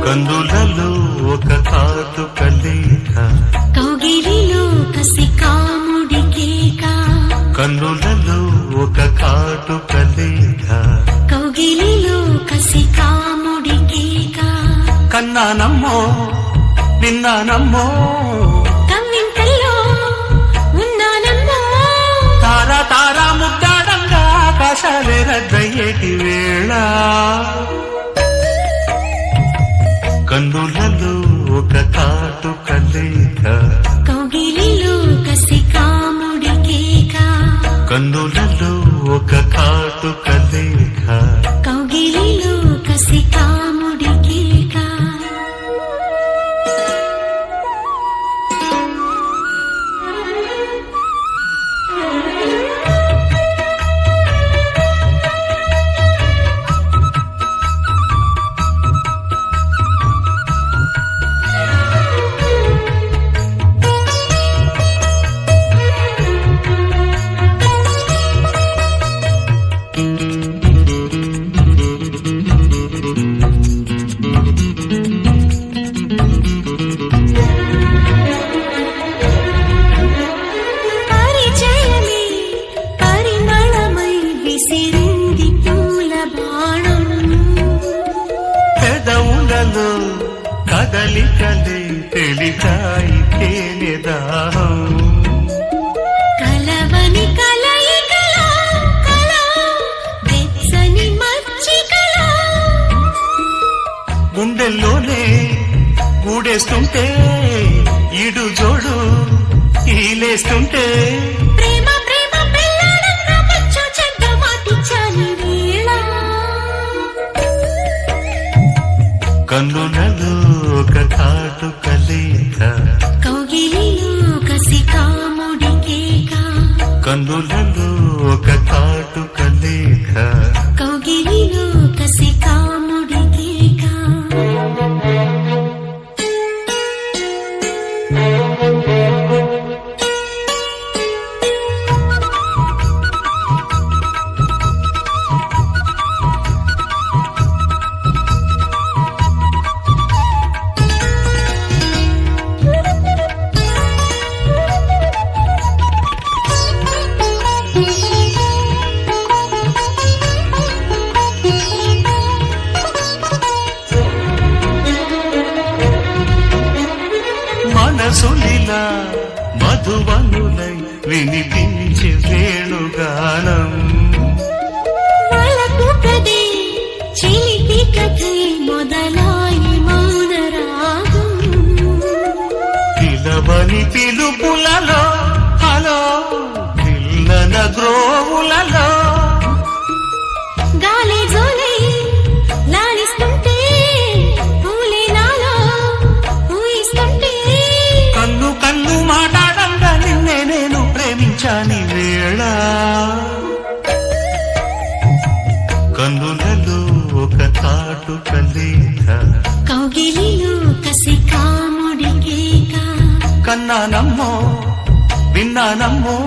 కందులలో ఒక కాటుక లేక కౌగిలిలో కసి కాముడి కేక కన్నులలో ఒక కాటుక లేక కౌగిలిలో కసి కాముడి కేక కన్నానమ్మో విన్నానమ్మో కమ్మింతల్లో ఉన్నానమ్మో తారా తారా ముద్దాడంగా ఆకాశాలే రద్దయ్యేటి వేళ కన్నులలో ఒక కాటుక లేక కౌగిలిలో కసి కాముడి కేక కన్నులలో ఒక కాటుక లేక కౌగిలిలో కసి కాముడి కేక పెదవులలో కదలికలే తెలికాయి తేనెదాహం కలవని కలయికలో కలో వెచ్చని మచ్చికలో గుండెల్లోనే గూడేస్తుంటే ఈడు జోడు ఈలేస్తుంటే ప్రేమ ప్రేమ పెళ్ళాడంగా మచ్చు చెడ్డ మాటిచ్చాని వేళ కన్నులలో ఒక కాటుక లేక కౌగిలిలో కసి కాముడి కేక కన్నులలో ఒక కాటుక లేక కౌగిలిలో కసి కాముడి కేక మనసులిలా మధువనులై వినిపించే వేణుగానం వలకు కదే చిలిపి కథే మొదలాయి మౌన రాగం పిలవని పిలుపులలో హలో పిల్లన గ్రోవులలో గాలి జోలై లాలిస్తుంటే పూలే నాలో ఊయిస్తుంటే కన్ను కన్ను మాట్లాడంగా నిన్నే నేను ప్రేమించాని వేళ కన్నులలో ఒక కాటుక లేక కౌగిలిలో కసి కాముడి కేక కన్నానమ్మో విన్నానమ్మో